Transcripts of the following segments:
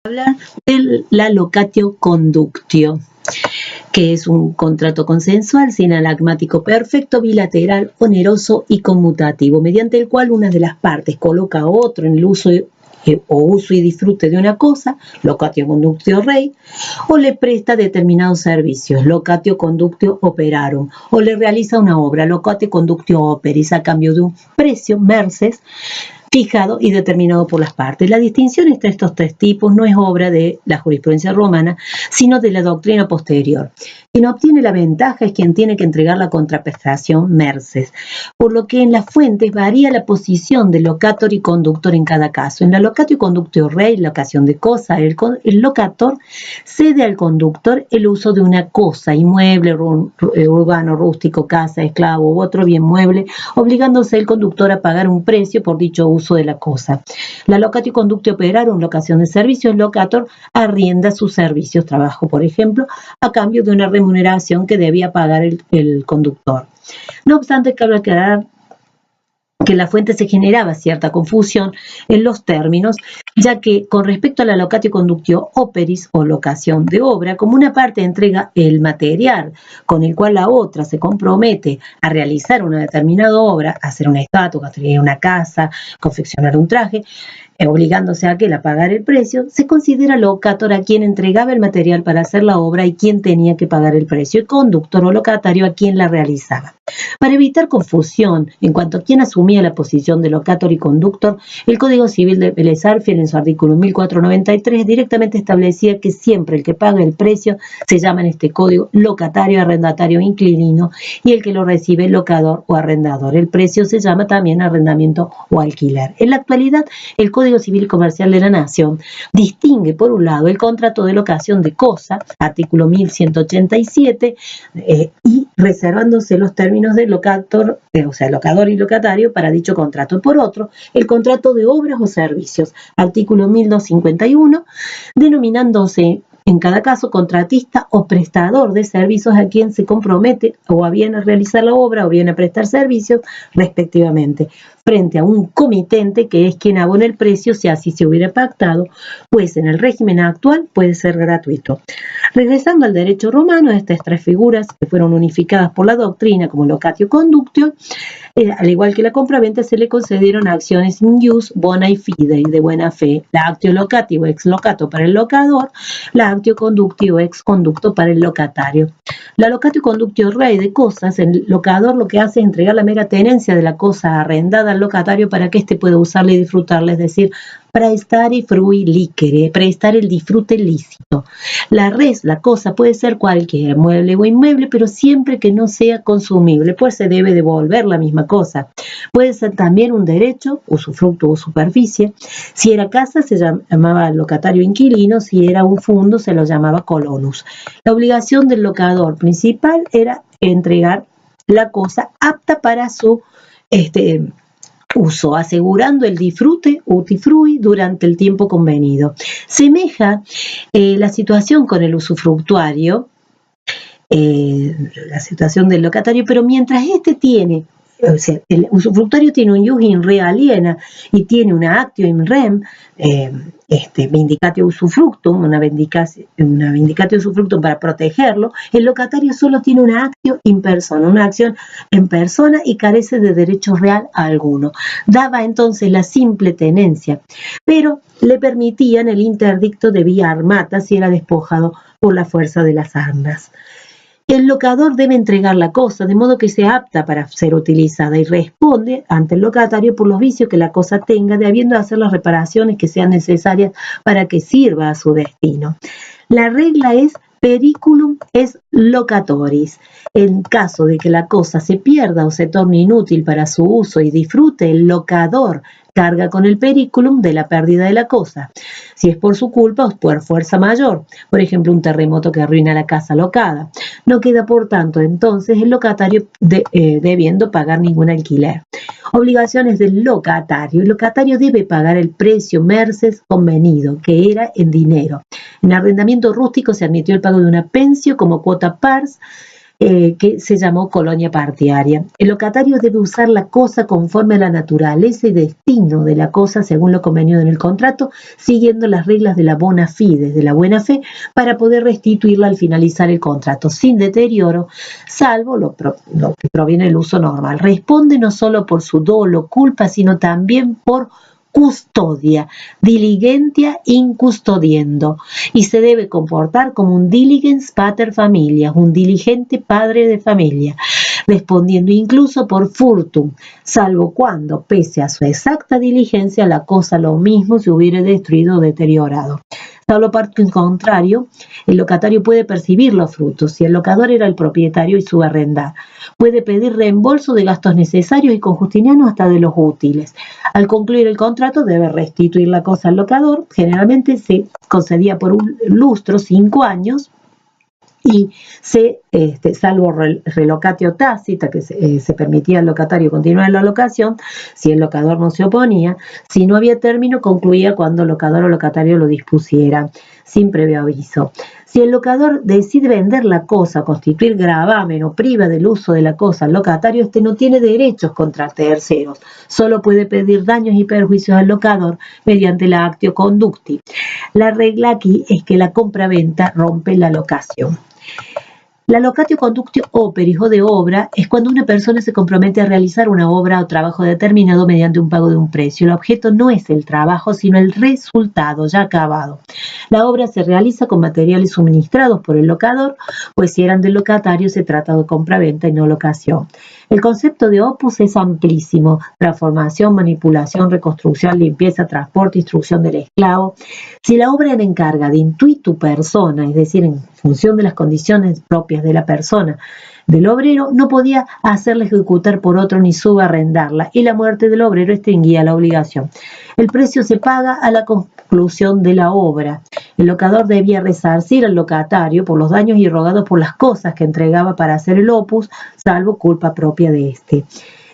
Hablar de la locatio conductio, que es un contrato consensual, sinalagmático perfecto, bilateral, oneroso y conmutativo, mediante el cual una de las partes coloca a otro en el uso o uso y disfrute de una cosa, locatio conductio rei, o le presta determinados servicios, locatio conductio operarum, o le realiza una obra, locatio conductio operis, a cambio de un precio, merces, fijado y determinado por las partes. La distinción entre estos tres tipos no es obra de la jurisprudencia romana, sino de la doctrina posterior. Quien obtiene la ventaja es quien tiene que entregar la contraprestación merces, por lo que en las fuentes varía la posición del locator y conductor en cada caso. En la locatio conductio rei, locación de cosa, el locator cede al conductor el uso de una cosa, inmueble, urbano, rústico, casa, esclavo u otro bien mueble, obligándose el conductor a pagar un precio por dicho uso de la cosa. La locatio conductio operarum, locación de servicios, el locator arrienda sus servicios, trabajo por ejemplo, a cambio de una remuneración que debía pagar el conductor. No obstante, cabe aclarar que en la fuente se generaba cierta confusión en los términos, ya que con respecto a la locatio conductio operis o locación de obra, como una parte entrega el material con el cual la otra se compromete a realizar una determinada obra, hacer una estatua, construir una casa, confeccionar un traje, obligándose a aquel a pagar el precio, se considera locator a quien entregaba el material para hacer la obra y quien tenía que pagar el precio, y conductor o locatario a quien la realizaba. Para evitar confusión en cuanto a quien asumía la posición de locator y conductor, el Código Civil de Vélez Sarsfield, en su artículo 1493, directamente establecía que siempre el que paga el precio se llama en este código locatario, arrendatario, inquilino, y el que lo recibe locador o arrendador. El precio se llama también arrendamiento o alquiler. En la actualidad, el Código Civil Comercial de la Nación distingue, por un lado, el contrato de locación de cosa, artículo 1187, y reservándose los términos de locator, o sea, locador y locatario para dicho contrato. Por otro, el contrato de obras o servicios, artículo 1251, denominándose en cada caso contratista o prestador de servicios a quien se compromete o a bien a realizar la obra o bien a prestar servicios, respectivamente, frente a un comitente que es quien abona el precio si así se hubiera pactado, pues en el régimen actual puede ser gratuito. Regresando al derecho romano, estas tres figuras que fueron unificadas por la doctrina como locatio conductio, al igual que la compraventa, se le concedieron acciones in jus bona fide, de buena fe, la actio locatio ex locato para el locador, la actio conductio ex conducto para el locatario. La locatio conductio rei de cosas, el locador lo que hace es entregar la mera tenencia de la cosa arrendada al locatario para que éste pueda usarla y disfrutarla, es decir, praestare frui licere, prestar el disfrute lícito. La res, la cosa, puede ser cualquier mueble o inmueble, pero siempre que no sea consumible, pues se debe devolver la misma cosa. Puede ser también un derecho, usufructo o superficie. Si era casa, se llamaba locatario inquilino; si era un fundo, se lo llamaba colonus. La obligación del locador principal era entregar la cosa apta para su uso, asegurando el disfrute utifrui durante el tiempo convenido. Semeja la situación con el usufructuario, la situación del locatario, pero mientras este tiene, o sea, el usufructuario tiene un ius in re aliena y tiene una actio in rem, vindicatio usufructum, una vindicatio usufructum para protegerlo, el locatario solo tiene una actio in persona, una acción en persona, y carece de derecho real alguno. Daba entonces la simple tenencia, pero le permitían el interdicto de vía armata si era despojado por la fuerza de las armas. El locador debe entregar la cosa de modo que sea apta para ser utilizada y responde ante el locatario por los vicios que la cosa tenga, debiendo hacer las reparaciones que sean necesarias para que sirva a su destino. La regla es periculum es locatoris. En caso de que la cosa se pierda o se torne inútil para su uso y disfrute, el locador carga con el periculum de la pérdida de la cosa, si es por su culpa o por fuerza mayor, por ejemplo un terremoto que arruina la casa locada. No queda por tanto entonces el locatario debiendo pagar ningún alquiler. Obligaciones del locatario. El locatario debe pagar el precio merces convenido, que era en dinero. En arrendamiento rústico se admitió el pago de una pensio como cuota pars, que se llamó colonia partiaria. El locatario debe usar la cosa conforme a la naturaleza y destino de la cosa según lo convenido en el contrato, siguiendo las reglas de la bona fide, de la buena fe, para poder restituirla al finalizar el contrato, sin deterioro, salvo lo que proviene del uso normal. Responde no solo por su dolo, culpa, sino también por custodia, diligentia in custodiendo, y se debe comportar como un diligens pater familias, un diligente padre de familia, respondiendo incluso por furtum, salvo cuando, pese a su exacta diligencia, la cosa lo mismo se hubiere destruido o deteriorado. Salvo por el contrario, el locatario puede percibir los frutos si el locador era el propietario y subarrendar. Puede pedir reembolso de gastos necesarios y con Justiniano hasta de los útiles. Al concluir el contrato debe restituir la cosa al locador. Generalmente se concedía por un lustro, 5 años, y salvo relocatio tácita, que se permitía al locatario continuar la locación, si el locador no se oponía, si no había término, concluía cuando el locador o locatario lo dispusiera, sin previo aviso. Si el locador decide vender la cosa, constituir gravamen o priva del uso de la cosa al locatario, no tiene derechos contra terceros, solo puede pedir daños y perjuicios al locador mediante la actio conducti. La regla aquí es que la compraventa rompe la locación. La locatio conductio operis o de obra es cuando una persona se compromete a realizar una obra o trabajo determinado mediante un pago de un precio. El objeto no es el trabajo, sino el resultado ya acabado. La obra se realiza con materiales suministrados por el locador, pues si eran del locatario se trata de compraventa y no locación. El concepto de opus es amplísimo: transformación, manipulación, reconstrucción, limpieza, transporte, instrucción del esclavo. Si la obra era encarga de intuitu persona, es decir, en función de las condiciones propias de la persona, del obrero, no podía hacerla ejecutar por otro ni subarrendarla, y la muerte del obrero extinguía la obligación. El precio se paga a la conclusión de la obra. El locador debía resarcir al locatario por los daños irrogados por las cosas que entregaba para hacer el opus, salvo culpa propia de éste.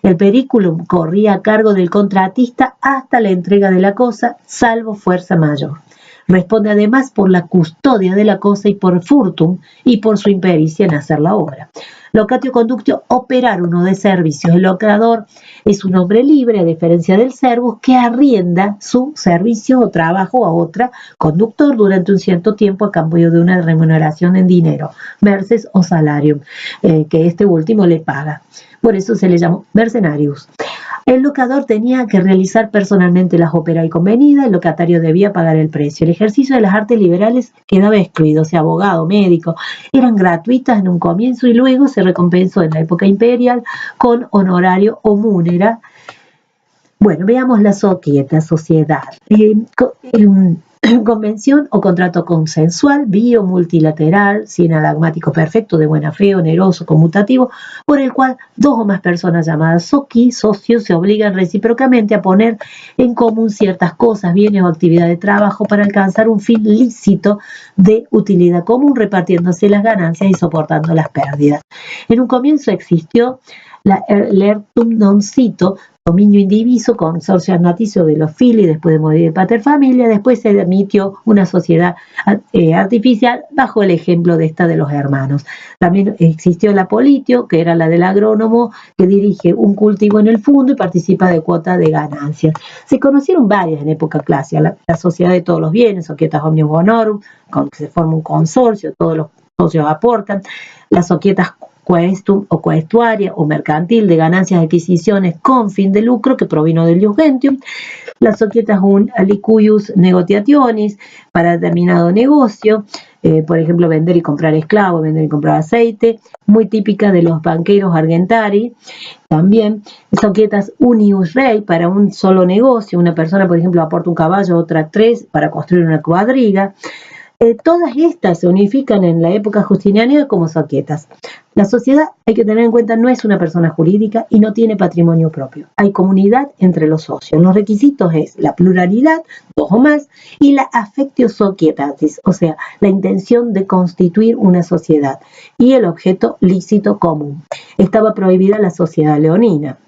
El periculum corría a cargo del contratista hasta la entrega de la cosa, salvo fuerza mayor. Responde además por la custodia de la cosa y por furtum y por su impericia en hacer la obra. Locatio conductio operar uno de servicios. El locador es un hombre libre, a diferencia del servus, que arrienda su servicio o trabajo a otra conductor durante un cierto tiempo a cambio de una remuneración en dinero, merces o salarium, que este último le paga. Por eso se le llamó mercenarius. El locador tenía que realizar personalmente las óperas y convenidas, el locatario debía pagar el precio. El ejercicio de las artes liberales quedaba excluido, o sea, abogado, médico, eran gratuitas en un comienzo y luego se recompensó en la época imperial con honorario o munera. Bueno, veamos la sociedad. Convención o contrato consensual, bio, multilateral, sinalagmático perfecto, de buena fe, oneroso, conmutativo, por el cual dos o más personas llamadas soci, socios, se obligan recíprocamente a poner en común ciertas cosas, bienes o actividad de trabajo para alcanzar un fin lícito de utilidad común, repartiéndose las ganancias y soportando las pérdidas. En un comienzo existió la lertum non cito, dominio indiviso, consorcio naticio de los fili, después de morir de pater familia, después se emitió una sociedad artificial bajo el ejemplo de esta de los hermanos. También existió la politio, que era la del agrónomo, que dirige un cultivo en el fondo y participa de cuota de ganancias. Se conocieron varias en época clásica, la sociedad de todos los bienes, societas omnium bonorum, con que se forma un consorcio, todos los socios aportan, las societas questum o questuaria o mercantil de ganancias de adquisiciones con fin de lucro que provino del ius gentium, las societas un alicuius negotiationis para determinado negocio, por ejemplo vender y comprar esclavos, vender y comprar aceite, muy típica de los banqueros argentari. También societas unius rei para un solo negocio, una persona por ejemplo aporta un caballo, otra 3 para construir una cuadriga. Todas estas se unifican en la época justiniana como societas. La sociedad, hay que tener en cuenta, no es una persona jurídica y no tiene patrimonio propio. Hay comunidad entre los socios. Los requisitos es la pluralidad, 2 o más, y la affectio societatis, o sea, la intención de constituir una sociedad, y el objeto lícito común. Estaba prohibida la sociedad leonina.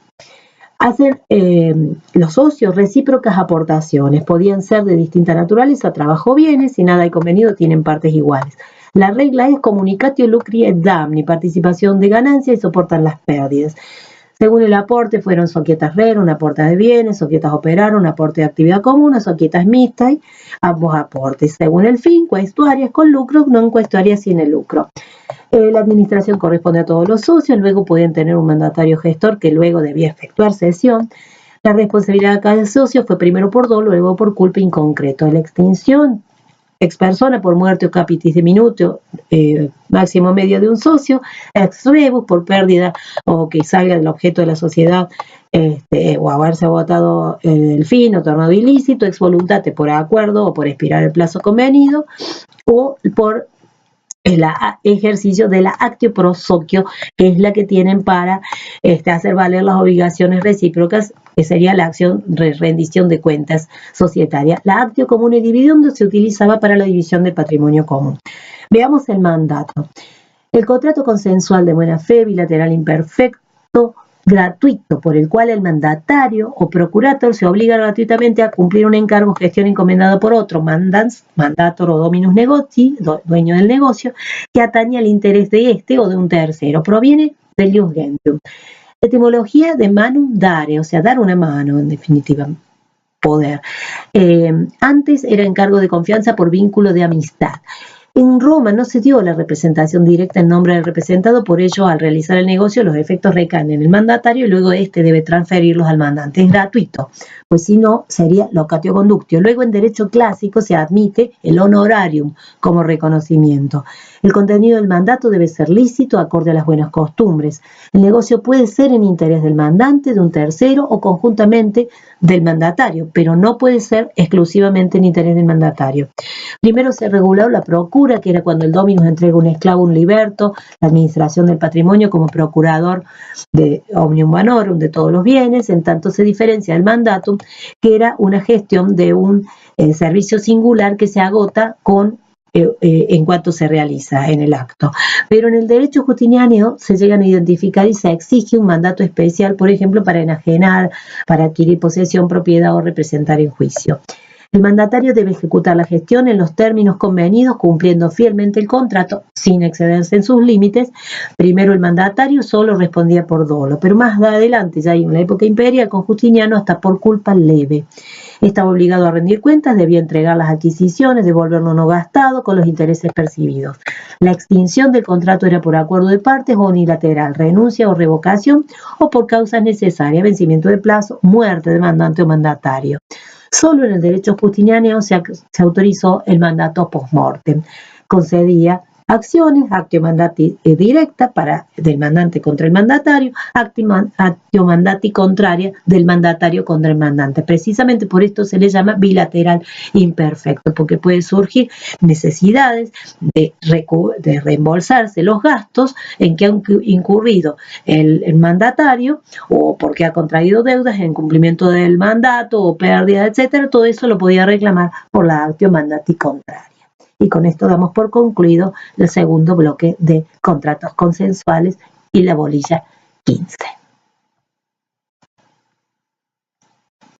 Hacen los socios recíprocas aportaciones, podían ser de distinta naturaleza, trabajo o bienes, si nada hay convenido tienen partes iguales. La regla es comunicatio lucri et damni, participación de ganancias y soportan las pérdidas. Según el aporte, fueron societas rerum, un aporte de bienes, societas operarum, un aporte de actividad común, societas mixtas, ambos aportes. Según el fin, questuarias con lucro, no questuarias sin el lucro. La administración corresponde a todos los socios, luego pueden tener un mandatario gestor que luego debía efectuar cesión. La responsabilidad de cada socio fue primero por dolo, luego por culpa in concreto. La extinción ex persona por muerte o capitis diminuto, máximo medio de un socio, ex rebus por pérdida o que salga del objeto de la sociedad, o haberse agotado el fin o tornado ilícito, ex voluntate por acuerdo o por expirar el plazo convenido, o por el ejercicio de la actio pro socio, que es la que tienen para hacer valer las obligaciones recíprocas, que sería la acción de rendición de cuentas societaria. La actio comune dividendo se utilizaba para la división del patrimonio común. Veamos el mandato. El contrato consensual de buena fe, bilateral imperfecto, gratuito, por el cual el mandatario o procurator se obliga gratuitamente a cumplir un encargo o gestión encomendado por otro, mandator o dominus negoti, dueño del negocio, que atañe al interés de este o de un tercero. Proviene del ius gentium. Etimología de manum dare, o sea, dar una mano, en definitiva, poder. Antes era encargo de confianza por vínculo de amistad. En Roma no se dio la representación directa en nombre del representado, por ello, al realizar el negocio, los efectos recaen en el mandatario y luego este debe transferirlos al mandante. Es gratuito, pues si no, sería locatio conductio. Luego, en derecho clásico, se admite el honorarium como reconocimiento. El contenido del mandato debe ser lícito, acorde a las buenas costumbres. El negocio puede ser en interés del mandante, de un tercero o conjuntamente del mandatario, pero no puede ser exclusivamente en interés del mandatario. Primero se reguló la procura, que era cuando el dominus entrega un esclavo, un liberto, la administración del patrimonio como procurador de omnium manorum, de todos los bienes, en tanto se diferencia del mandatum, que era una gestión de un servicio singular que se agota en cuanto se realiza en el acto. Pero en el derecho justiniano se llegan a identificar y se exige un mandato especial, por ejemplo, para enajenar, para adquirir posesión, propiedad o representar en juicio. El mandatario debe ejecutar la gestión en los términos convenidos, cumpliendo fielmente el contrato, sin excederse en sus límites. Primero el mandatario solo respondía por dolo, pero más adelante, ya en la época imperial, con Justiniano, hasta por culpa leve. Estaba obligado a rendir cuentas, debía entregar las adquisiciones, devolver lo no gastado con los intereses percibidos. La extinción del contrato era por acuerdo de partes o unilateral, renuncia o revocación, o por causas necesarias, vencimiento de plazo, muerte de mandante o mandatario. Solo en el derecho justiniano se autorizó el mandato post-mortem. Concedía acciones, actio mandati directa del mandante contra el mandatario, actio mandati contraria del mandatario contra el mandante. Precisamente por esto se le llama bilateral imperfecto, porque puede surgir necesidades de reembolsarse los gastos en que ha incurrido el mandatario, o porque ha contraído deudas en cumplimiento del mandato o pérdida, etcétera. Todo eso lo podía reclamar por la actio mandati contraria. Y con esto damos por concluido el segundo bloque de contratos consensuales y la bolilla 15.